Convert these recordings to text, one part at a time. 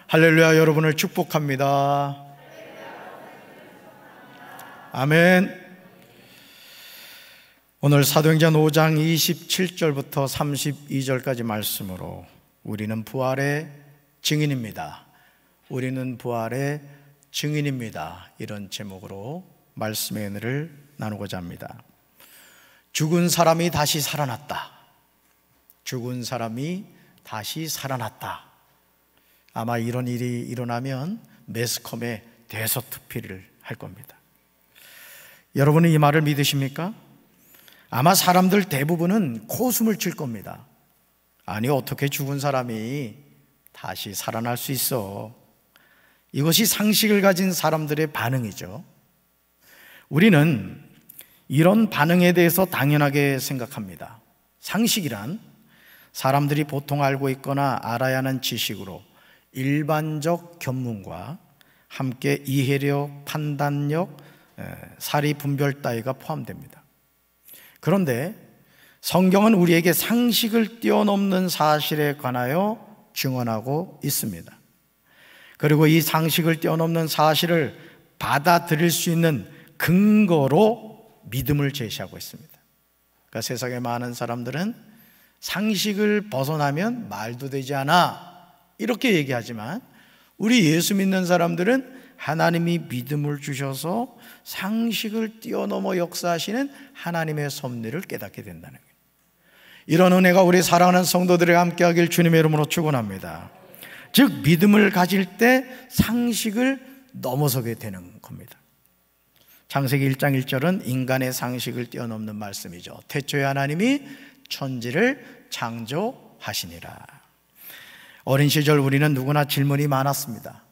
할렐루야. 여러분을 축복합니다. 아멘. 오늘 사도행전 5장 27절부터 32절까지 말씀으로 우리는 부활의 증인입니다. 우리는 부활의 증인입니다. 이런 제목으로 말씀의 은혜를 나누고자 합니다. 죽은 사람이 다시 살아났다. 죽은 사람이 다시 살아났다. 아마 이런 일이 일어나면 매스컴에 대서특필을 할 겁니다. 여러분은 이 말을 믿으십니까? 아마 사람들 대부분은 코웃음을 칠 겁니다. 아니, 어떻게 죽은 사람이 다시 살아날 수 있어? 이것이 상식을 가진 사람들의 반응이죠. 우리는 이런 반응에 대해서 당연하게 생각합니다. 상식이란 사람들이 보통 알고 있거나 알아야 하는 지식으로 일반적 견문과 함께 이해력, 판단력, 사리 분별 따위가 포함됩니다. 그런데 성경은 우리에게 상식을 뛰어넘는 사실에 관하여 증언하고 있습니다. 그리고 이 상식을 뛰어넘는 사실을 받아들일 수 있는 근거로 믿음을 제시하고 있습니다. 그러니까 세상의 많은 사람들은 상식을 벗어나면 말도 되지 않아 이렇게 얘기하지만, 우리 예수 믿는 사람들은 하나님이 믿음을 주셔서 상식을 뛰어넘어 역사하시는 하나님의 섭리를 깨닫게 된다는 거예요. 이런 은혜가 우리 사랑하는 성도들에게 함께하길 주님의 이름으로 축원합니다. 즉, 믿음을 가질 때 상식을 넘어서게 되는 겁니다. 창세기 1장 1절은 인간의 상식을 뛰어넘는 말씀이죠. 태초에 하나님이 천지를 창조하시니라. 어린 시절 우리는 누구나 질문이 많았습니다.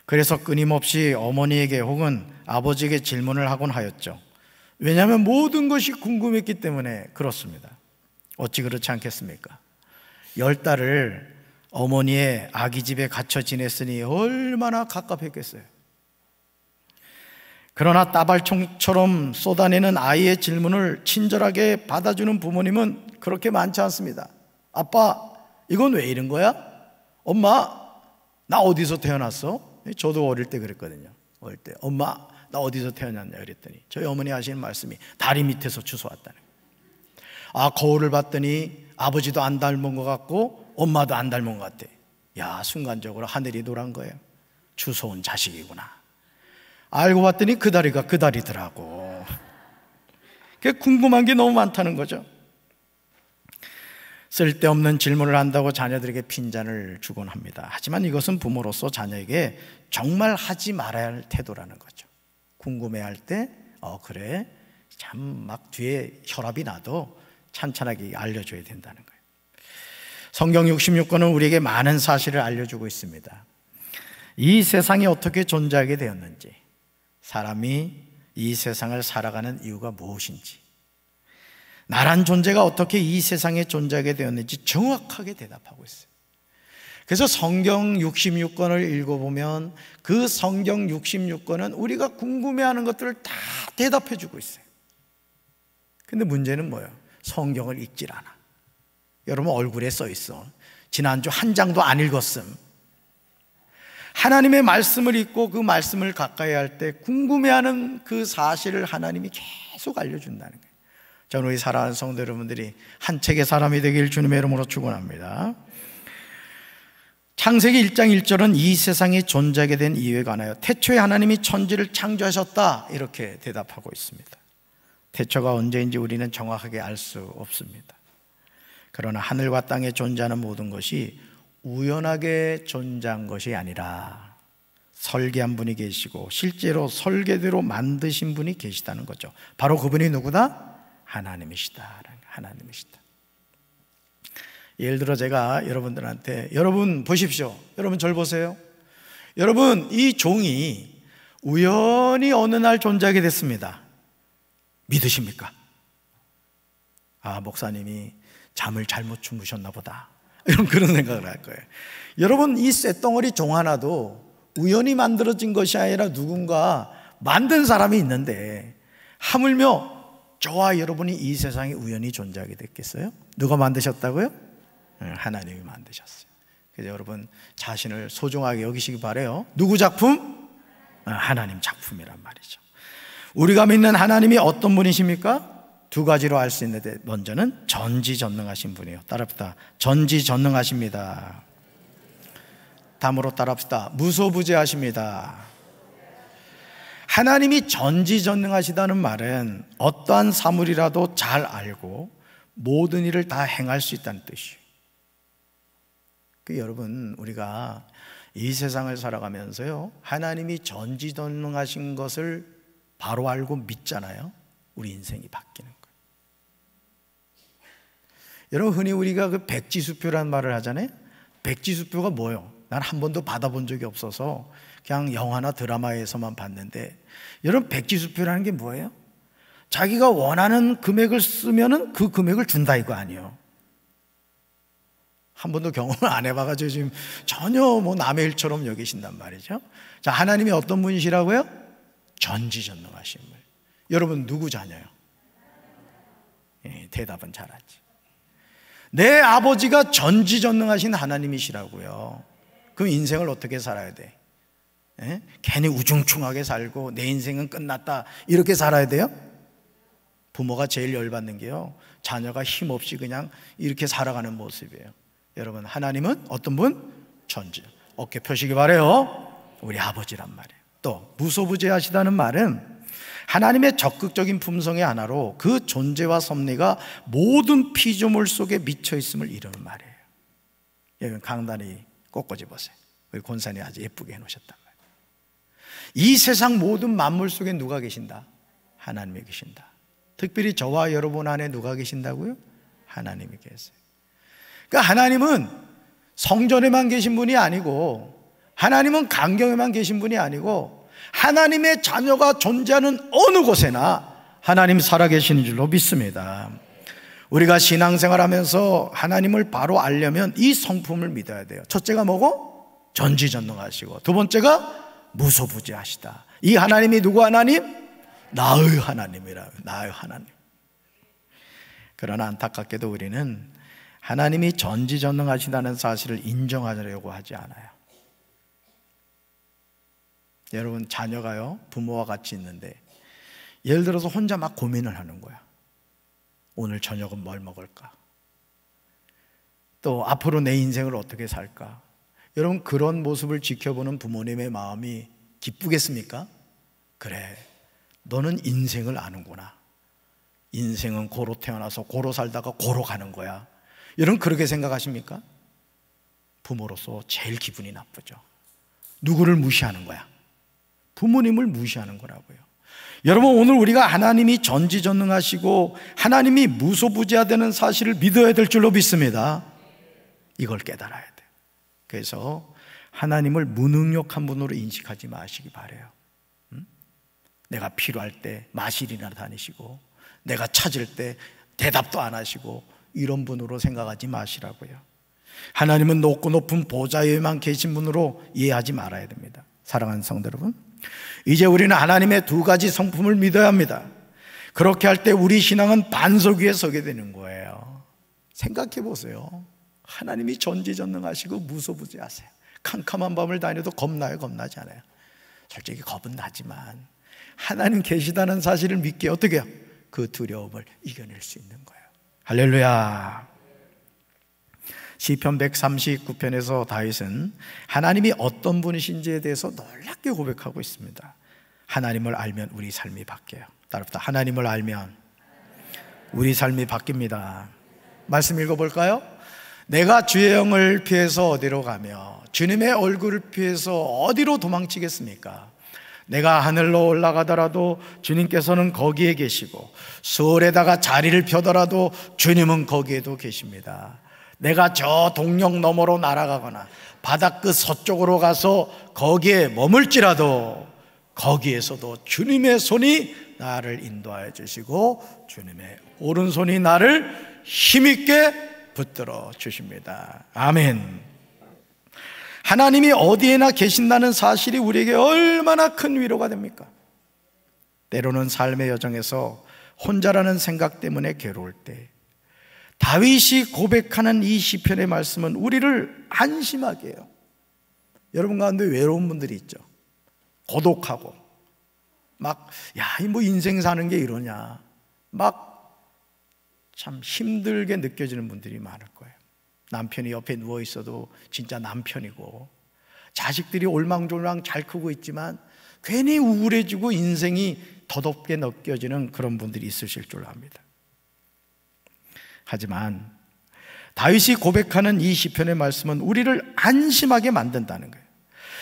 그래서 끊임없이 어머니에게 혹은 아버지에게 질문을 하곤 하였죠. 왜냐하면 모든 것이 궁금했기 때문에 그렇습니다. 어찌 그렇지 않겠습니까? 10달을 어머니의 아기 집에 갇혀 지냈으니 얼마나 갑갑했겠어요. 그러나 따발총처럼 쏟아내는 아이의 질문을 친절하게 받아주는 부모님은 그렇게 많지 않습니다. 아빠, 이건 왜 이런 거야? 엄마, 나 어디서 태어났어? 저도 어릴 때 그랬거든요. 어릴 때 엄마, 나 어디서 태어났냐 그랬더니 저희 어머니 하시는 말씀이 다리 밑에서 주워왔다는 거예요. 거울을 봤더니 아버지도 안 닮은 것 같고 엄마도 안 닮은 것 같아. 야, 순간적으로 하늘이 노란 거예요. 주워온 자식이구나. 알고 봤더니 그 다리가 그 다리더라고. 궁금한 게 너무 많다는 거죠. 쓸데없는 질문을 한다고 자녀들에게 핀잔을 주곤 합니다. 하지만 이것은 부모로서 자녀에게 정말 하지 말아야 할 태도라는 거죠. 궁금해할 때 그래, 참 막 뒤에 혈압이 나도 찬찬하게 알려줘야 된다는 거예요. 성경 66권은 우리에게 많은 사실을 알려주고 있습니다. 이 세상이 어떻게 존재하게 되었는지, 사람이 이 세상을 살아가는 이유가 무엇인지, 나란 존재가 어떻게 이 세상에 존재하게 되었는지 정확하게 대답하고 있어요. 그래서 성경 66권을 읽어보면 그 성경 66권은 우리가 궁금해하는 것들을 다 대답해 주고 있어요. 근데 문제는 뭐예요? 성경을 읽질 않아. 여러분 얼굴에 써 있어. 지난주 한 장도 안 읽었음. 하나님의 말씀을 읽고 그 말씀을 가까이 할 때 궁금해하는 그 사실을 하나님이 계속 알려준다는 거예요. 저는 우리 사랑하는 성도 여러분들이 한 책의 사람이 되길 주님의 이름으로 축원합니다. 창세기 1장 1절은 이 세상이 존재하게 된 이유에 관하여 태초에 하나님이 천지를 창조하셨다 이렇게 대답하고 있습니다. 태초가 언제인지 우리는 정확하게 알 수 없습니다. 그러나 하늘과 땅에 존재하는 모든 것이 우연하게 존재한 것이 아니라 설계한 분이 계시고 실제로 설계대로 만드신 분이 계시다는 거죠. 바로 그분이 누구다? 하나님이시다. 하나님이시다. 예를 들어 제가 여러분들한테, 여러분 보십시오, 여러분 절 보세요, 여러분 이 종이 우연히 어느 날 존재하게 됐습니다. 믿으십니까? 목사님이 잠을 잘못 주무셨나 보다, 이런 그런 생각을 할 거예요. 여러분 이 쇳덩어리 종 하나도 우연히 만들어진 것이 아니라 누군가 만든 사람이 있는데, 하물며 저와 여러분이 이 세상에 우연히 존재하게 됐겠어요? 누가 만드셨다고요? 하나님이 만드셨어요. 그래서 여러분 자신을 소중하게 여기시기 바라요. 누구 작품? 하나님 작품이란 말이죠. 우리가 믿는 하나님이 어떤 분이십니까? 두 가지로 알 수 있는데, 먼저는 전지전능하신 분이에요. 따라합시다. 전지전능하십니다. 다음으로 따라합시다. 무소부재하십니다. 하나님이 전지전능하시다는 말은 어떠한 사물이라도 잘 알고 모든 일을 다 행할 수 있다는 뜻이에요. 여러분, 우리가 이 세상을 살아가면서요, 하나님이 전지전능하신 것을 바로 알고 믿잖아요. 우리 인생이 바뀌는 거예요. 여러분, 흔히 우리가 그 백지수표라는 말을 하잖아요. 백지수표가 뭐예요? 난 한 번도 받아본 적이 없어서 그냥 영화나 드라마에서만 봤는데, 여러분, 백지수표라는 게 뭐예요? 자기가 원하는 금액을 쓰면은 그 금액을 준다, 이거 아니에요. 한 번도 경험을 안 해봐가지고 지금 전혀 뭐 남의 일처럼 여기신단 말이죠. 자, 하나님이 어떤 분이시라고요? 전지전능하신 분. 여러분, 누구 자녀요? 대답은 잘하지. 내 아버지가 전지전능하신 하나님이시라고요. 그럼 인생을 어떻게 살아야 돼? 괜히 우중충하게 살고 내 인생은 끝났다 이렇게 살아야 돼요? 부모가 제일 열받는 게요, 자녀가 힘없이 그냥 이렇게 살아가는 모습이에요. 여러분, 하나님은 어떤 분? 전지. 어깨 펴시기 바라요. 우리 아버지란 말이에요. 또 무소부재하시다는 말은 하나님의 적극적인 품성의 하나로 그 존재와 섭리가 모든 피조물 속에 미쳐 있음을 이루는 말이에요. 여러분, 강단이 꺾어지 보세요. 우리 권사님 아주 예쁘게 해놓으셨단 말이에요. 이 세상 모든 만물 속에 누가 계신다? 하나님이 계신다. 특별히 저와 여러분 안에 누가 계신다고요? 하나님이 계세요. 그러니까 하나님은 성전에만 계신 분이 아니고, 하나님은 강경에만 계신 분이 아니고, 하나님의 자녀가 존재하는 어느 곳에나 하나님 살아계시는 줄로 믿습니다. 우리가 신앙생활하면서 하나님을 바로 알려면 이 성품을 믿어야 돼요. 첫째가 뭐고? 전지전능하시고, 두 번째가 무소부재하시다. 이 하나님이 누구 하나님? 나의 하나님이라고. 나의 하나님. 그러나 안타깝게도 우리는 하나님이 전지전능하시다는 사실을 인정하려고 하지 않아요. 여러분, 자녀가요, 부모와 같이 있는데 예를 들어서 혼자 막 고민을 하는 거야. 오늘 저녁은 뭘 먹을까? 또 앞으로 내 인생을 어떻게 살까? 여러분, 그런 모습을 지켜보는 부모님의 마음이 기쁘겠습니까? 그래, 너는 인생을 아는구나. 인생은 고로 태어나서 고로 살다가 고로 가는 거야. 여러분, 그렇게 생각하십니까? 부모로서 제일 기분이 나쁘죠. 누구를 무시하는 거야? 부모님을 무시하는 거라고요. 여러분, 오늘 우리가 하나님이 전지전능하시고 하나님이 무소부재하다는 사실을 믿어야 될 줄로 믿습니다. 이걸 깨달아야 돼요. 그래서 하나님을 무능력한 분으로 인식하지 마시기 바라요. 내가 필요할 때 마실이나 다니시고, 내가 찾을 때 대답도 안 하시고, 이런 분으로 생각하지 마시라고요. 하나님은 높고 높은 보좌에만 계신 분으로 이해하지 말아야 됩니다. 사랑하는 성도 여러분, 이제 우리는 하나님의 두 가지 성품을 믿어야 합니다. 그렇게 할 때 우리 신앙은 반석 위에 서게 되는 거예요. 생각해 보세요. 하나님이 전지전능하시고 무소부재하세요. 캄캄한 밤을 다녀도 겁나요? 겁나지 않아요? 솔직히 겁은 나지만 하나님 계시다는 사실을 믿게 어떻게 해요? 그 두려움을 이겨낼 수 있는 거예요. 할렐루야. 시편 139편에서 다윗은 하나님이 어떤 분이신지에 대해서 놀랍게 고백하고 있습니다. 하나님을 알면 우리 삶이 바뀌어요. 따라합시다. 하나님을 알면 우리 삶이 바뀝니다. 말씀 읽어볼까요? 내가 주의 영을 피해서 어디로 가며 주님의 얼굴을 피해서 어디로 도망치겠습니까? 내가 하늘로 올라가더라도 주님께서는 거기에 계시고, 수월에다가 자리를 펴더라도 주님은 거기에도 계십니다. 내가 저 동력 너머로 날아가거나 바닷끝 서쪽으로 가서 거기에 머물지라도 거기에서도 주님의 손이 나를 인도하여 주시고 주님의 오른손이 나를 힘있게 붙들어 주십니다. 아멘. 하나님이 어디에나 계신다는 사실이 우리에게 얼마나 큰 위로가 됩니까? 때로는 삶의 여정에서 혼자라는 생각 때문에 괴로울 때, 다윗이 고백하는 이 시편의 말씀은 우리를 안심하게 해요. 여러분 가운데 외로운 분들이 있죠. 고독하고 막 뭐 인생 사는 게 이러냐, 막 참 힘들게 느껴지는 분들이 많을 거예요. 남편이 옆에 누워 있어도 진짜 남편이고, 자식들이 올망졸망 잘 크고 있지만 괜히 우울해지고 인생이 더덥게 느껴지는 그런 분들이 있으실 줄 압니다. 하지만 다윗이 고백하는 이 시편의 말씀은 우리를 안심하게 만든다는 거예요.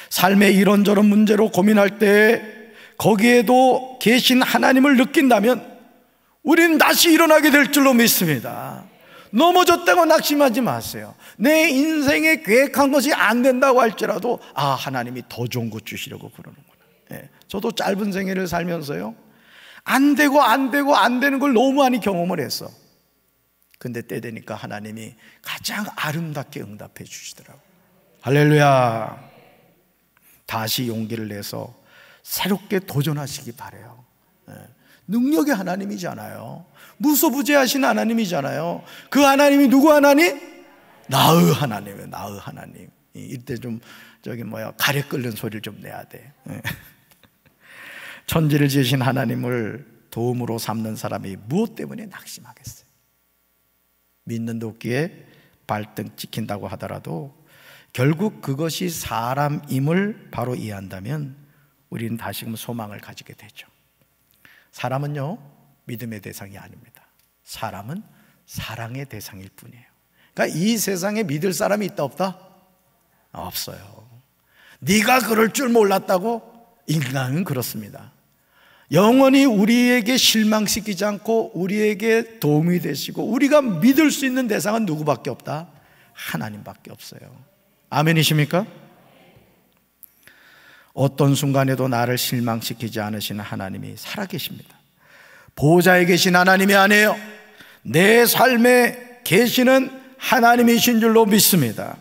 삶의 이런저런 문제로 고민할 때 거기에도 계신 하나님을 느낀다면 우리는 다시 일어나게 될 줄로 믿습니다. 넘어졌다고 낙심하지 마세요. 내 인생에 계획한 것이 안 된다고 할지라도 하나님이 더 좋은 것 주시려고 그러는구나. 저도 짧은 생애를 살면서요, 안 되는 걸 너무 많이 경험을 했어. 근데 때 되니까 하나님이 가장 아름답게 응답해 주시더라고요. 할렐루야. 다시 용기를 내서 새롭게 도전하시기 바라요. 능력의 하나님이잖아요. 무소부재하신 하나님이잖아요. 그 하나님이 누구 하나님? 나의 하나님이에요. 나의 하나님. 이때 좀 가래 끓는 소리를 좀 내야 돼. 천지를 지으신 하나님을 도움으로 삼는 사람이 무엇 때문에 낙심하겠어요? 믿는 도끼에 발등 찍힌다고 하더라도 결국 그것이 사람임을 바로 이해한다면 우리는 다시금 소망을 가지게 되죠. 사람은요, 믿음의 대상이 아닙니다. 사람은 사랑의 대상일 뿐이에요. 그러니까 이 세상에 믿을 사람이 있다 없다? 없어요. 네가 그럴 줄 몰랐다고? 인간은 그렇습니다. 영원히 우리에게 실망시키지 않고 우리에게 도움이 되시고 우리가 믿을 수 있는 대상은 누구밖에 없다? 하나님밖에 없어요. 아멘이십니까? 어떤 순간에도 나를 실망시키지 않으시는 하나님이 살아계십니다. 보좌에 계신 하나님이 아니에요. 내 삶에 계시는 하나님이신 줄로 믿습니다.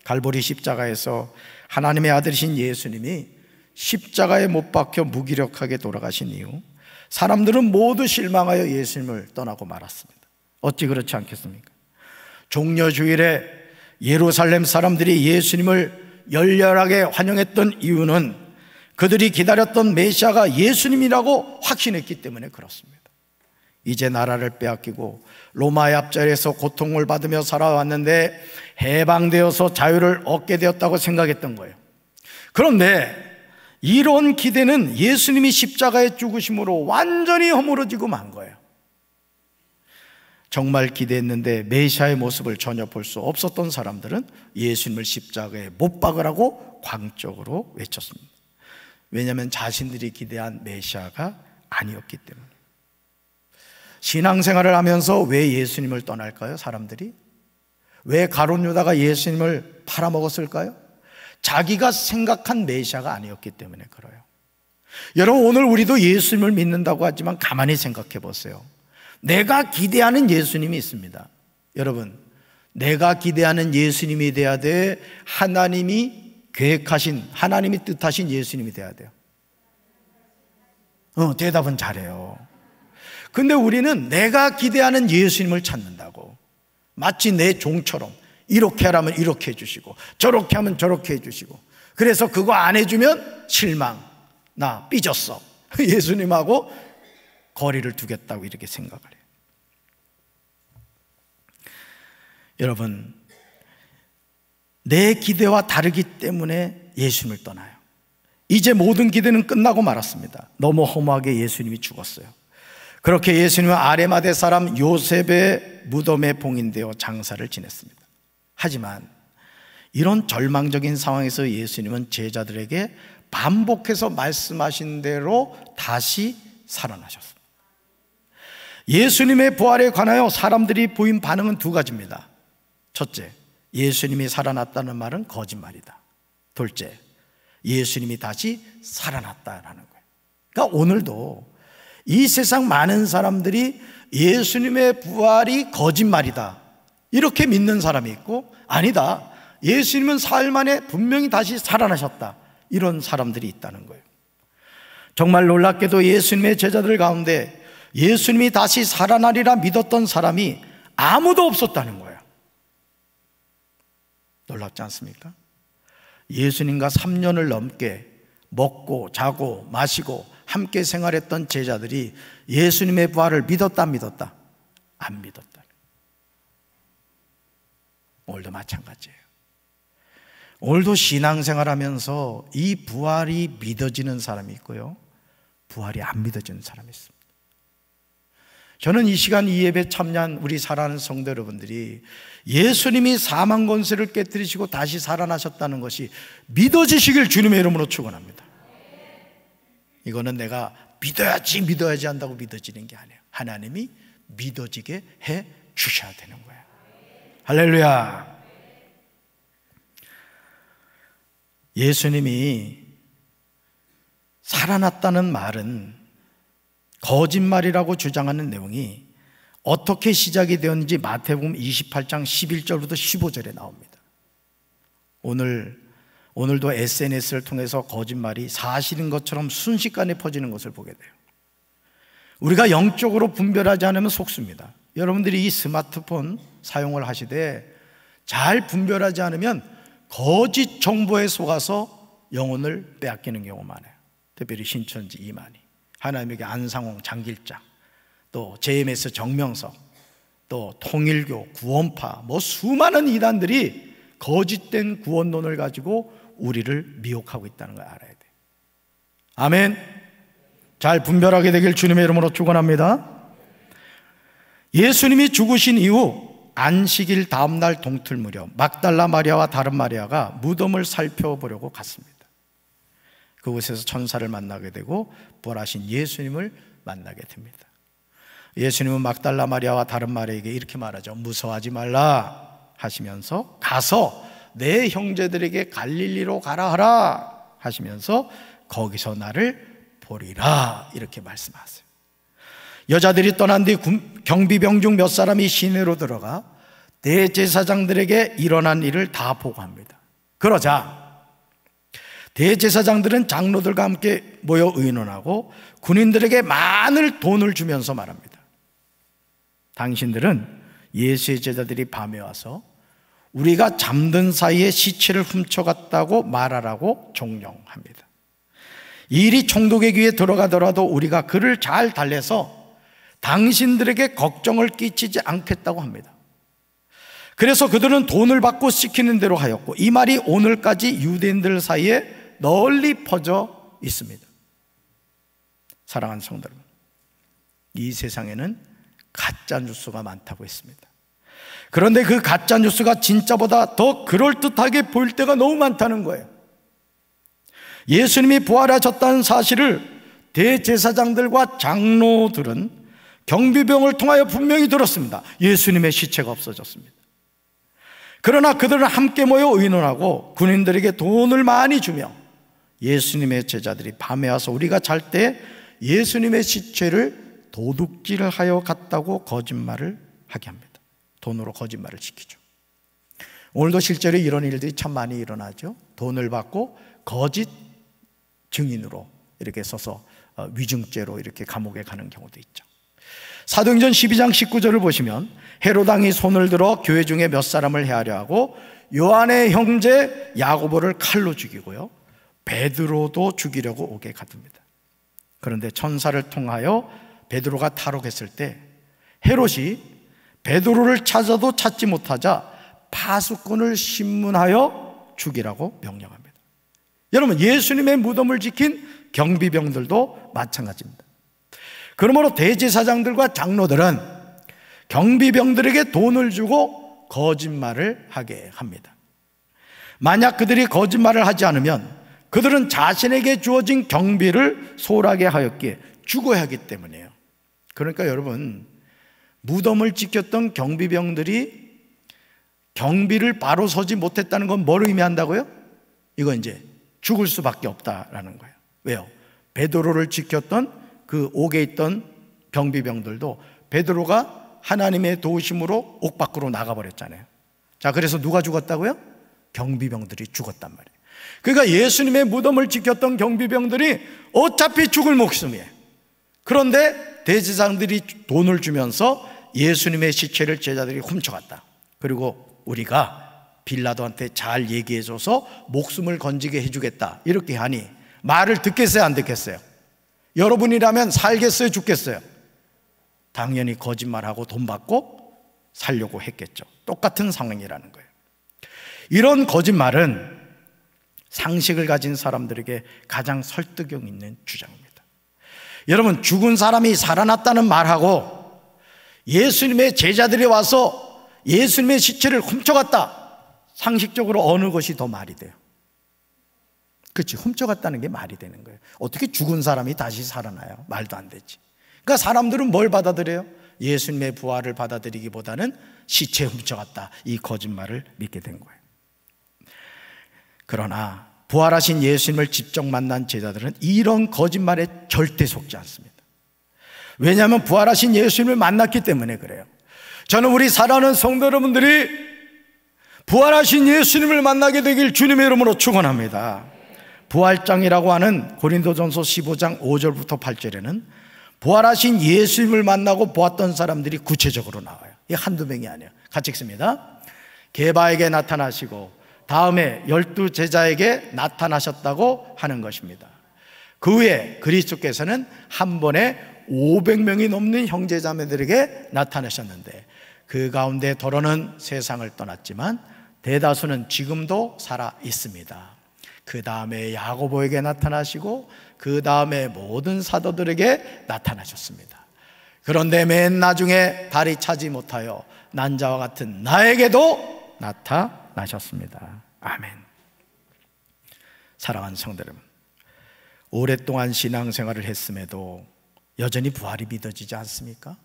갈보리 십자가에서 하나님의 아들이신 예수님이 십자가에 못 박혀 무기력하게 돌아가신 이후 사람들은 모두 실망하여 예수님을 떠나고 말았습니다. 어찌 그렇지 않겠습니까? 종려주일에 예루살렘 사람들이 예수님을 열렬하게 환영했던 이유는 그들이 기다렸던 메시아가 예수님이라고 확신했기 때문에 그렇습니다. 이제 나라를 빼앗기고 로마의 앞자리에서 고통을 받으며 살아왔는데 해방되어서 자유를 얻게 되었다고 생각했던 거예요. 그런데 이런 기대는 예수님이 십자가에 죽으심으로 완전히 허물어지고 만 거예요. 정말 기대했는데 메시아의 모습을 전혀 볼 수 없었던 사람들은 예수님을 십자가에 못 박으라고 광적으로 외쳤습니다. 왜냐하면 자신들이 기대한 메시아가 아니었기 때문에. 신앙생활을 하면서 왜 예수님을 떠날까요? 사람들이? 왜 가룟 유다가 예수님을 팔아먹었을까요? 자기가 생각한 메시아가 아니었기 때문에 그래요. 여러분, 오늘 우리도 예수님을 믿는다고 하지만 가만히 생각해 보세요. 내가 기대하는 예수님이 있습니다. 여러분, 내가 기대하는 예수님이 돼야 돼? 하나님이 계획하신, 하나님이 뜻하신 예수님이 돼야 돼요? 대답은 잘해요. 근데 우리는 내가 기대하는 예수님을 찾는다고. 마치 내 종처럼 이렇게 하라면 이렇게 해주시고 저렇게 하면 저렇게 해주시고, 그래서 그거 안 해주면 실망, 나 삐졌어, 예수님하고 거리를 두겠다고 이렇게 생각을 해요. 여러분, 내 기대와 다르기 때문에 예수님을 떠나요. 이제 모든 기대는 끝나고 말았습니다. 너무 허무하게 예수님이 죽었어요. 그렇게 예수님은 아레마대 사람 요셉의 무덤에 봉인되어 장사를 지냈습니다. 하지만 이런 절망적인 상황에서 예수님은 제자들에게 반복해서 말씀하신 대로 다시 살아나셨습니다. 예수님의 부활에 관하여 사람들이 보인 반응은 두 가지입니다. 첫째, 예수님이 살아났다는 말은 거짓말이다. 둘째, 예수님이 다시 살아났다라는 거예요. 그러니까 오늘도 이 세상 많은 사람들이 예수님의 부활이 거짓말이다 이렇게 믿는 사람이 있고, 아니다, 예수님은 사흘 만에 분명히 다시 살아나셨다, 이런 사람들이 있다는 거예요. 정말 놀랍게도 예수님의 제자들 가운데 예수님이 다시 살아나리라 믿었던 사람이 아무도 없었다는 거예요. 놀랍지 않습니까? 예수님과 3년을 넘게 먹고 자고 마시고 함께 생활했던 제자들이 예수님의 부활을 믿었다 안 믿었다? 안 믿었다. 오늘도 마찬가지예요. 오늘도 신앙생활하면서 이 부활이 믿어지는 사람이 있고요, 부활이 안 믿어지는 사람이 있습니다. 저는 이 시간 이 예배 참여한 우리 사랑하는 성도 여러분들이 예수님이 사망 권세를 깨뜨리시고 다시 살아나셨다는 것이 믿어지시길 주님의 이름으로 축원합니다. 이거는 내가 믿어야지 한다고 믿어지는 게 아니에요. 하나님이 믿어지게 해 주셔야 되는 거예요. 할렐루야. 예수님이 살아났다는 말은 거짓말이라고 주장하는 내용이 어떻게 시작이 되었는지 마태복음 28장 11절부터 15절에 나옵니다. 오늘도 SNS를 통해서 거짓말이 사실인 것처럼 순식간에 퍼지는 것을 보게 돼요. 우리가 영적으로 분별하지 않으면 속습니다. 여러분들이 이 스마트폰 사용을 하시되 잘 분별하지 않으면 거짓 정보에 속아서 영혼을 빼앗기는 경우가 많아요. 특별히 신천지 이만희, 하나님에게 안상홍 장길장, 또 JMS 정명석, 또 통일교, 구원파, 수많은 이단들이 거짓된 구원론을 가지고 우리를 미혹하고 있다는 걸 알아야 돼요. 아멘. 잘 분별하게 되길 주님의 이름으로 축원합니다. 예수님이 죽으신 이후 안식일 다음날 동틀 무렵 막달라 마리아와 다른 마리아가 무덤을 살펴보려고 갔습니다. 그곳에서 천사를 만나게 되고 부활하신 예수님을 만나게 됩니다. 예수님은 막달라 마리아와 다른 마리아에게 이렇게 말하죠. 무서워하지 말라 하시면서 가서 내 형제들에게 갈릴리로 가라 하라 하시면서 거기서 나를 보리라 이렇게 말씀하세요. 여자들이 떠난 뒤 경비병 중 몇 사람이 시내로 들어가 대제사장들에게 일어난 일을 다 보고합니다. 그러자 대제사장들은 장로들과 함께 모여 의논하고 군인들에게 많은 돈을 주면서 말합니다. 당신들은 예수의 제자들이 밤에 와서 우리가 잠든 사이에 시체를 훔쳐갔다고 말하라고 종용합니다. 이 일이 총독의 귀에 들어가더라도 우리가 그를 잘 달래서 당신들에게 걱정을 끼치지 않겠다고 합니다. 그래서 그들은 돈을 받고 시키는 대로 하였고 이 말이 오늘까지 유대인들 사이에 널리 퍼져 있습니다. 사랑하는 성도 여러분, 이 세상에는 가짜 뉴스가 많다고 했습니다. 그런데 그 가짜 뉴스가 진짜보다 더 그럴듯하게 보일 때가 너무 많다는 거예요. 예수님이 부활하셨다는 사실을 대제사장들과 장로들은 경비병을 통하여 분명히 들었습니다. 예수님의 시체가 없어졌습니다. 그러나 그들은 함께 모여 의논하고 군인들에게 돈을 많이 주며 예수님의 제자들이 밤에 와서 우리가 잘 때 예수님의 시체를 도둑질하여 갔다고 거짓말을 하게 합니다. 돈으로 거짓말을 시키죠. 오늘도 실제로 이런 일들이 참 많이 일어나죠. 돈을 받고 거짓 증인으로 이렇게 써서 위증죄로 이렇게 감옥에 가는 경우도 있죠. 사도행전 12장 19절을 보시면 헤롯 왕이 손을 들어 교회 중에 몇 사람을 해하려 하고 요한의 형제 야고보를 칼로 죽이고요, 베드로도 죽이려고 옥에 가둡니다. 그런데 천사를 통하여 베드로가 탈옥했을 때 헤롯이 베드로를 찾아도 찾지 못하자 파수꾼을 신문하여 죽이라고 명령합니다. 여러분, 예수님의 무덤을 지킨 경비병들도 마찬가지입니다. 그러므로 대제사장들과 장로들은 경비병들에게 돈을 주고 거짓말을 하게 합니다. 만약 그들이 거짓말을 하지 않으면 그들은 자신에게 주어진 경비를 소홀하게 하였기에 죽어야 하기 때문이에요. 그러니까 여러분, 무덤을 지켰던 경비병들이 경비를 바로 서지 못했다는 건 뭘 의미한다고요? 이건 이제 죽을 수밖에 없다라는 거예요. 왜요? 베드로를 지켰던 그 옥에 있던 경비병들도 베드로가 하나님의 도우심으로 옥 밖으로 나가버렸잖아요. 자, 그래서 누가 죽었다고요? 경비병들이 죽었단 말이에요. 그러니까 예수님의 무덤을 지켰던 경비병들이 어차피 죽을 목숨이에요. 그런데 대제사장들이 돈을 주면서 예수님의 시체를 제자들이 훔쳐갔다. 그리고 우리가 빌라도한테 잘 얘기해줘서 목숨을 건지게 해주겠다, 이렇게 하니 말을 듣겠어요, 안 듣겠어요? 여러분이라면 살겠어요, 죽겠어요? 당연히 거짓말하고 돈 받고 살려고 했겠죠. 똑같은 상황이라는 거예요. 이런 거짓말은 상식을 가진 사람들에게 가장 설득력 있는 주장입니다. 여러분, 죽은 사람이 살아났다는 말하고 예수님의 제자들이 와서 예수님의 시체를 훔쳐갔다, 상식적으로 어느 것이 더 말이 돼요? 그렇지, 훔쳐갔다는 게 말이 되는 거예요. 어떻게 죽은 사람이 다시 살아나요? 말도 안 되지. 그러니까 사람들은 뭘 받아들여요? 예수님의 부활을 받아들이기보다는 시체 훔쳐갔다, 이 거짓말을 믿게 된 거예요. 그러나 부활하신 예수님을 직접 만난 제자들은 이런 거짓말에 절대 속지 않습니다. 왜냐하면 부활하신 예수님을 만났기 때문에 그래요. 저는 우리 사랑하는 성도 여러분들이 부활하신 예수님을 만나게 되길 주님의 이름으로 축원합니다. 부활장이라고 하는 고린도전서 15장 5절부터 8절에는 부활하신 예수님을 만나고 보았던 사람들이 구체적으로 나와요. 이게 한두 명이 아니에요. 같이 읽습니다. 게바에게 나타나시고 다음에 12제자에게 나타나셨다고 하는 것입니다. 그 후에 그리스도께서는 한 번에 500명이 넘는 형제자매들에게 나타나셨는데 그 가운데 더러는 세상을 떠났지만 대다수는 지금도 살아 있습니다. 그 다음에 야고보에게 나타나시고 그 다음에 모든 사도들에게 나타나셨습니다. 그런데 맨 나중에 발이 차지 못하여 난 자와 같은 나에게도 나타나셨습니다. 아멘. 사랑하는 성도 여러분, 오랫동안 신앙생활을 했음에도 여전히 부활이 믿어지지 않습니까?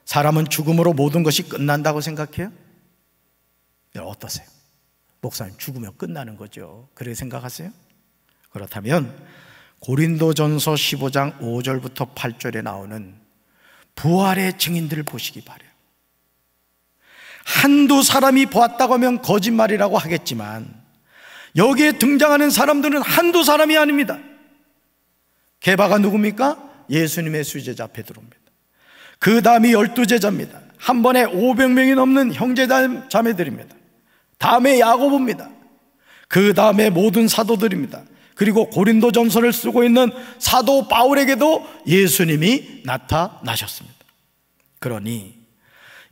사람은 죽음으로 모든 것이 끝난다고 생각해요? 어떠세요? 목사님, 죽으면 끝나는 거죠. 그렇게 생각하세요? 그렇다면 고린도전서 15장 5절부터 8절에 나오는 부활의 증인들을 보시기 바라요. 한두 사람이 보았다고 하면 거짓말이라고 하겠지만 여기에 등장하는 사람들은 한두 사람이 아닙니다. 게바가 누굽니까? 예수님의 수제자 베드로입니다. 그 다음이 12제자입니다. 한 번에 500명이 넘는 형제자매들입니다. 다음에 야고보입니다. 그 다음에 모든 사도들입니다. 그리고 고린도전서를 쓰고 있는 사도 바울에게도 예수님이 나타나셨습니다. 그러니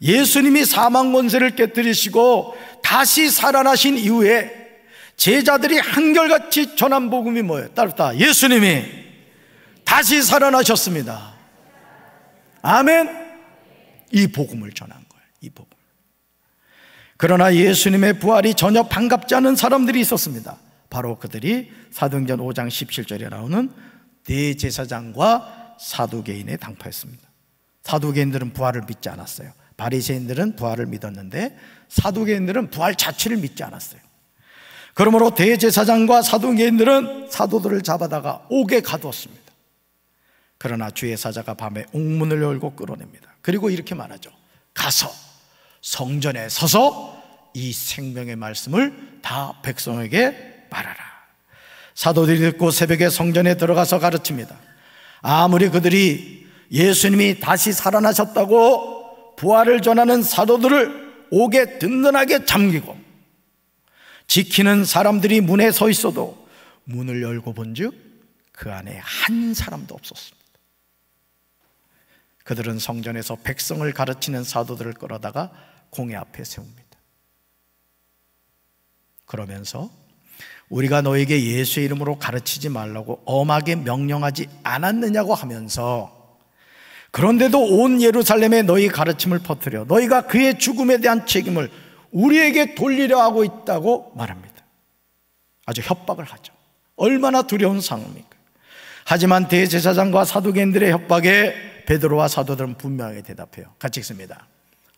예수님이 사망 권세를 깨뜨리시고 다시 살아나신 이후에 제자들이 한결같이 전한 복음이 뭐예요? 따르다, 예수님이 다시 살아나셨습니다. 아멘. 이 복음을 전한 거예요. 이 복음. 그러나 예수님의 부활이 전혀 반갑지 않은 사람들이 있었습니다. 바로 그들이 사도행전 5장 17절에 나오는 대제사장과 사두개인의 당파였습니다. 사두개인들은 부활을 믿지 않았어요. 바리새인들은 부활을 믿었는데 사두개인들은 부활 자체를 믿지 않았어요. 그러므로 대제사장과 사두개인들은 사도들을 잡아다가 옥에 가두었습니다. 그러나 주의 사자가 밤에 옥문을 열고 끌어냅니다. 그리고 이렇게 말하죠. 가서 성전에 서서 이 생명의 말씀을 다 백성에게 말하라. 사도들이 듣고 새벽에 성전에 들어가서 가르칩니다. 아무리 그들이 예수님이 다시 살아나셨다고 부활을 전하는 사도들을 옥에 든든하게 잠기고 지키는 사람들이 문에 서 있어도 문을 열고 본즉 그 안에 한 사람도 없었습니다. 그들은 성전에서 백성을 가르치는 사도들을 끌어다가 공회 앞에 세웁니다. 그러면서 우리가 너에게 예수의 이름으로 가르치지 말라고 엄하게 명령하지 않았느냐고 하면서 그런데도 온 예루살렘에 너희 가르침을 퍼뜨려 너희가 그의 죽음에 대한 책임을 우리에게 돌리려 하고 있다고 말합니다. 아주 협박을 하죠. 얼마나 두려운 상황입니까? 하지만 대제사장과 사두개인들의 협박에 베드로와 사도들은 분명하게 대답해요. 같이 읽습니다.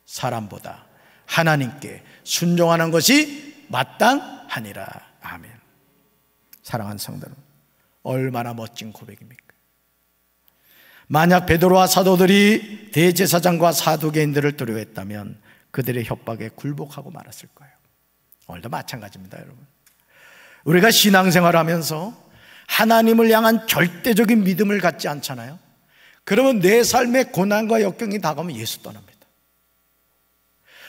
사람보다 하나님께 순종하는 것이 마땅하니라. 아멘. 사랑하는 성도 여러분, 얼마나 멋진 고백입니까? 만약 베드로와 사도들이 대제사장과 사두개인들을 두려워했다면 그들의 협박에 굴복하고 말았을 거예요. 오늘도 마찬가지입니다, 여러분. 우리가 신앙생활을 하면서 하나님을 향한 절대적인 믿음을 갖지 않잖아요. 그러면 내 삶의 고난과 역경이 다가오면 예수 떠납니다.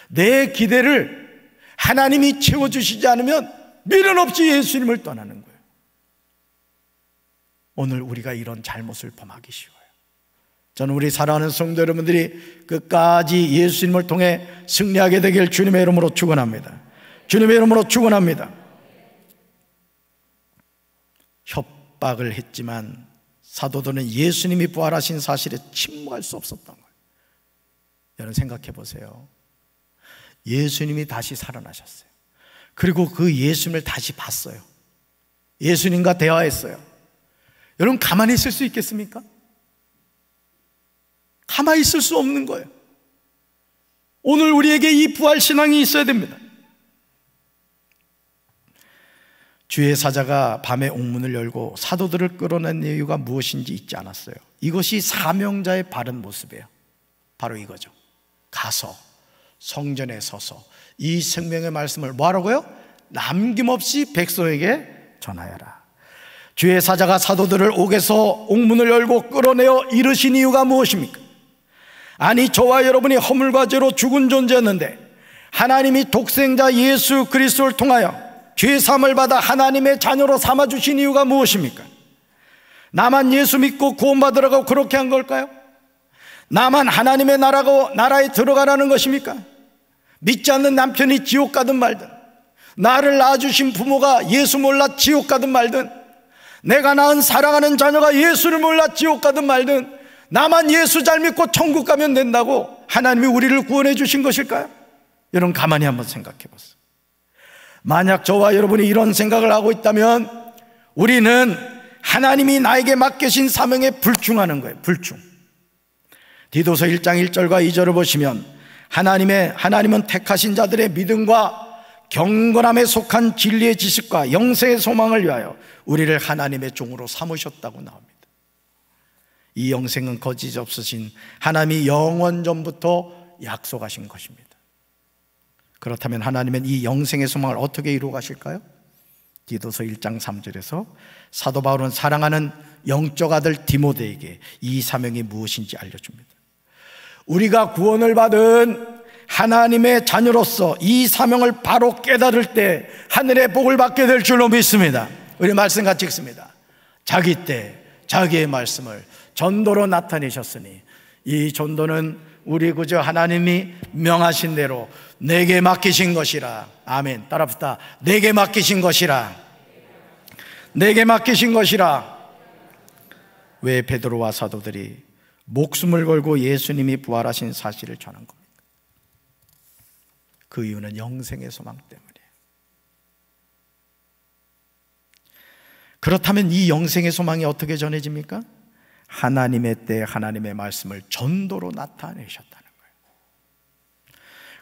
내 기대를 하나님이 채워주시지 않으면 미련 없이 예수님을 떠나는 거예요. 오늘 우리가 이런 잘못을 범하기 쉬워요. 저는 우리 사랑하는 성도 여러분들이 끝까지 예수님을 통해 승리하게 되길 주님의 이름으로 축원합니다. 주님의 이름으로 축원합니다. 협박을 했지만 사도들은 예수님이 부활하신 사실에 침묵할 수 없었던 거예요. 여러분 생각해 보세요. 예수님이 다시 살아나셨어요. 그리고 그 예수님을 다시 봤어요. 예수님과 대화했어요. 여러분 가만히 있을 수 있겠습니까? 가만히 있을 수 없는 거예요. 오늘 우리에게 이 부활신앙이 있어야 됩니다. 주의 사자가 밤에 옥문을 열고 사도들을 끌어낸 이유가 무엇인지 잊지 않았어요. 이것이 사명자의 바른 모습이에요. 바로 이거죠. 가서 성전에 서서 이 생명의 말씀을 뭐하라고요? 남김없이 백성에게 전하여라. 주의 사자가 사도들을 옥에서 옥문을 열고 끌어내어 이르신 이유가 무엇입니까? 아니 저와 여러분이 허물과 죄로 죽은 존재였는데 하나님이 독생자 예수 그리스도를 통하여 죄사함을 받아 하나님의 자녀로 삼아주신 이유가 무엇입니까? 나만 예수 믿고 구원받으라고 그렇게 한 걸까요? 나만 하나님의 나라에 들어가라는 것입니까? 믿지 않는 남편이 지옥 가든 말든, 나를 낳아주신 부모가 예수 몰라 지옥 가든 말든, 내가 낳은 사랑하는 자녀가 예수를 몰라 지옥 가든 말든, 나만 예수 잘 믿고 천국 가면 된다고 하나님이 우리를 구원해 주신 것일까요? 여러분 가만히 한번 생각해 보세요. 만약 저와 여러분이 이런 생각을 하고 있다면 우리는 하나님이 나에게 맡기신 사명에 불충하는 거예요. 불충. 디도서 1장 1절과 2절을 보시면 하나님은 택하신 자들의 믿음과 경건함에 속한 진리의 지식과 영생의 소망을 위하여 우리를 하나님의 종으로 삼으셨다고 나옵니다. 이 영생은 거짓 없으신 하나님이 영원 전부터 약속하신 것입니다. 그렇다면 하나님은 이 영생의 소망을 어떻게 이루어 가실까요? 디도서 1장 3절에서 사도 바울은 사랑하는 영적 아들 디모데에게 이 사명이 무엇인지 알려줍니다. 우리가 구원을 받은 하나님의 자녀로서 이 사명을 바로 깨달을 때 하늘의 복을 받게 될 줄로 믿습니다. 우리 말씀 같이 읽습니다. 자기 때 자기의 말씀을 전도로 나타내셨으니 이 전도는 우리 구주 하나님이 명하신 대로 내게 맡기신 것이라. 아멘. 따라합시다. 내게 맡기신 것이라. 내게 맡기신 것이라. 왜 베드로와 사도들이 목숨을 걸고 예수님이 부활하신 사실을 전한 겁니까? 그 이유는 영생의 소망 때문이에요. 그렇다면 이 영생의 소망이 어떻게 전해집니까? 하나님의 때 하나님의 말씀을 전도로 나타내셨다는 거예요.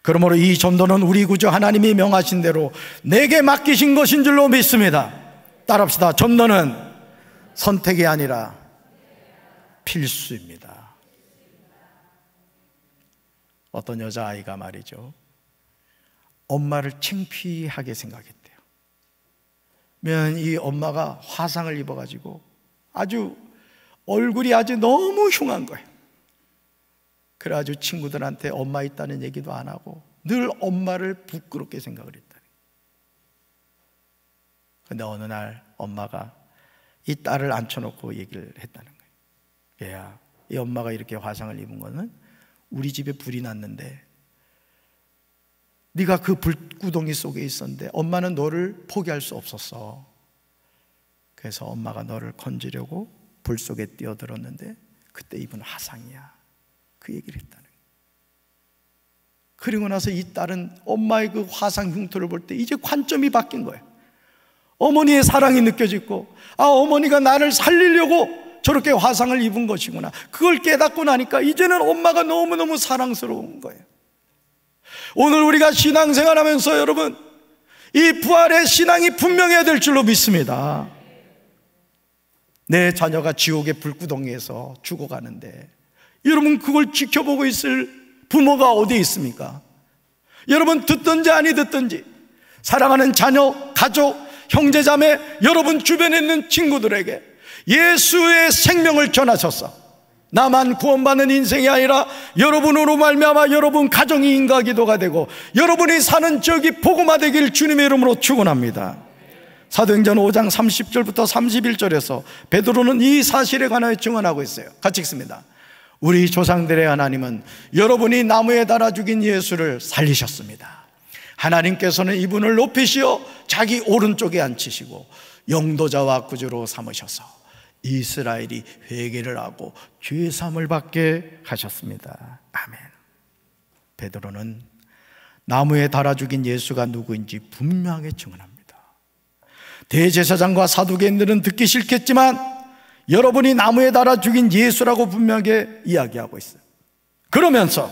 그러므로 이 전도는 우리 구주 하나님이 명하신 대로 내게 맡기신 것인 줄로 믿습니다. 따라합시다. 전도는 선택이 아니라 필수입니다. 어떤 여자아이가 말이죠, 엄마를 창피하게 생각했대요. 면 이 엄마가 화상을 입어가지고 얼굴이 아주 너무 흉한 거예요. 그래가지고 친구들한테 엄마 있다는 얘기도 안 하고 늘 엄마를 부끄럽게 생각을 했다. 근데 어느 날 엄마가 이 딸을 앉혀놓고 얘기를 했다는 거예요. 얘야, 이 엄마가 이렇게 화상을 입은 거는 우리 집에 불이 났는데 네가 그 불구덩이 속에 있었는데 엄마는 너를 포기할 수 없었어. 그래서 엄마가 너를 건지려고 불 속에 뛰어들었는데 그때 입은 화상이야. 그 얘기를 했다는 거예요. 그리고 나서 이 딸은 엄마의 그 화상 흉터를 볼 때 이제 관점이 바뀐 거예요. 어머니의 사랑이 느껴지고, 어머니가 나를 살리려고 저렇게 화상을 입은 것이구나. 그걸 깨닫고 나니까 이제는 엄마가 너무너무 사랑스러운 거예요. 오늘 우리가 신앙생활하면서 여러분, 이 부활의 신앙이 분명해야 될 줄로 믿습니다. 내 자녀가 지옥의 불구덩이에서 죽어가는데 여러분, 그걸 지켜보고 있을 부모가 어디에 있습니까? 여러분, 듣든지 아니 듣든지 사랑하는 자녀, 가족, 형제자매, 여러분 주변에 있는 친구들에게 예수의 생명을 전하셔서 나만 구원받는 인생이 아니라 여러분으로 말미암아 여러분 가정이 인과기도가 되고 여러분이 사는 지역이 복음화되길 주님의 이름으로 축원합니다. 사도행전 5장 30절부터 31절에서 베드로는 이 사실에 관하여 증언하고 있어요. 같이 읽습니다. 우리 조상들의 하나님은 여러분이 나무에 달아 죽인 예수를 살리셨습니다. 하나님께서는 이분을 높이시어 자기 오른쪽에 앉히시고 영도자와 구주로 삼으셔서 이스라엘이 회개를 하고 죄사함을 받게 하셨습니다. 아멘. 베드로는 나무에 달아 죽인 예수가 누구인지 분명하게 증언합니다. 대제사장과 사두개인들은 듣기 싫겠지만 여러분이 나무에 달아 죽인 예수라고 분명하게 이야기하고 있어요. 그러면서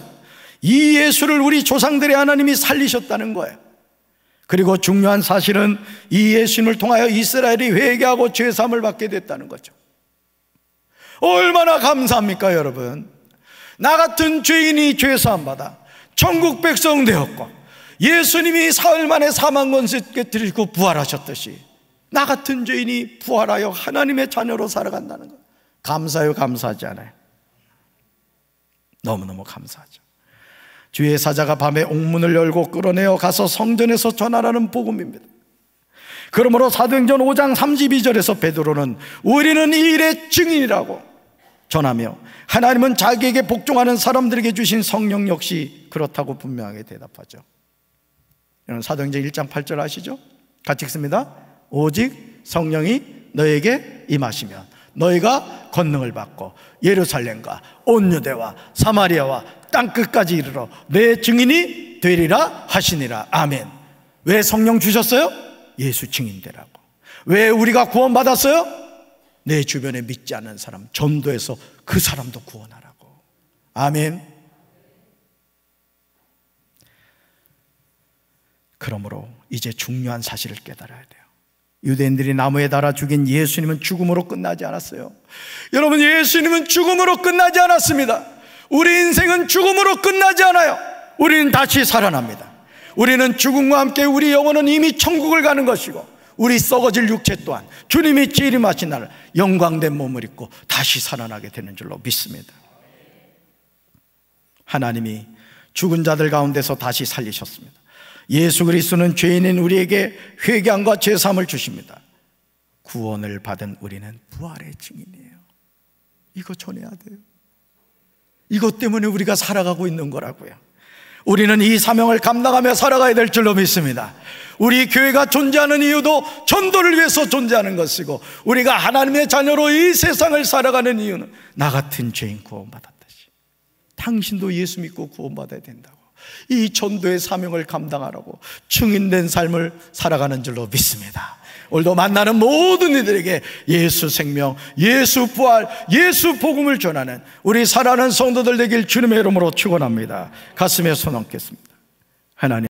이 예수를 우리 조상들의 하나님이 살리셨다는 거예요. 그리고 중요한 사실은 이 예수님을 통하여 이스라엘이 회개하고 죄사함을 받게 됐다는 거죠. 얼마나 감사합니까 여러분. 나 같은 죄인이 죄사함 받아 천국 백성 되었고 예수님이 사흘 만에 사망 권세 깨뜨리고 부활하셨듯이 나 같은 죄인이 부활하여 하나님의 자녀로 살아간다는 것, 감사해요? 감사하지 않아요? 너무너무 감사하죠. 주의 사자가 밤에 옥문을 열고 끌어내어 가서 성전에서 전하라는 복음입니다. 그러므로 사도행전 5장 32절에서 베드로는 우리는 이 일의 증인이라고 전하며 하나님은 자기에게 복종하는 사람들에게 주신 성령 역시 그렇다고 분명하게 대답하죠. 여러분 사도행전 1장 8절 아시죠? 같이 읽습니다. 오직 성령이 너에게 임하시면 너희가 권능을 받고 예루살렘과 온 유대와 사마리아와 땅끝까지 이르러 내 증인이 되리라 하시니라. 아멘. 왜 성령 주셨어요? 예수 증인되라고. 왜 우리가 구원받았어요? 내 주변에 믿지 않는 사람 전도해서 그 사람도 구원하라고. 아멘. 그러므로 이제 중요한 사실을 깨달아야 돼요. 유대인들이 나무에 달아 죽인 예수님은 죽음으로 끝나지 않았어요. 여러분, 예수님은 죽음으로 끝나지 않았습니다. 우리 인생은 죽음으로 끝나지 않아요. 우리는 다시 살아납니다. 우리는 죽음과 함께 우리 영혼은 이미 천국을 가는 것이고 우리 썩어질 육체 또한 주님이 재림하신 날 영광된 몸을 입고 다시 살아나게 되는 줄로 믿습니다. 하나님이 죽은 자들 가운데서 다시 살리셨습니다. 예수 그리스도는 죄인인 우리에게 회개함과 죄사함을 주십니다. 구원을 받은 우리는 부활의 증인이에요. 이거 전해야 돼요. 이것 때문에 우리가 살아가고 있는 거라고요. 우리는 이 사명을 감당하며 살아가야 될 줄로 믿습니다. 우리 교회가 존재하는 이유도 전도를 위해서 존재하는 것이고 우리가 하나님의 자녀로 이 세상을 살아가는 이유는 나 같은 죄인 구원받았듯이 당신도 예수 믿고 구원받아야 된다고 이 전도의 사명을 감당하라고 증인된 삶을 살아가는 줄로 믿습니다. 오늘도 만나는 모든 이들에게 예수 생명, 예수 부활, 예수 복음을 전하는 우리 사랑하는 성도들 되길 주님의 이름으로 축원합니다. 가슴에 손 얹겠습니다. 하나님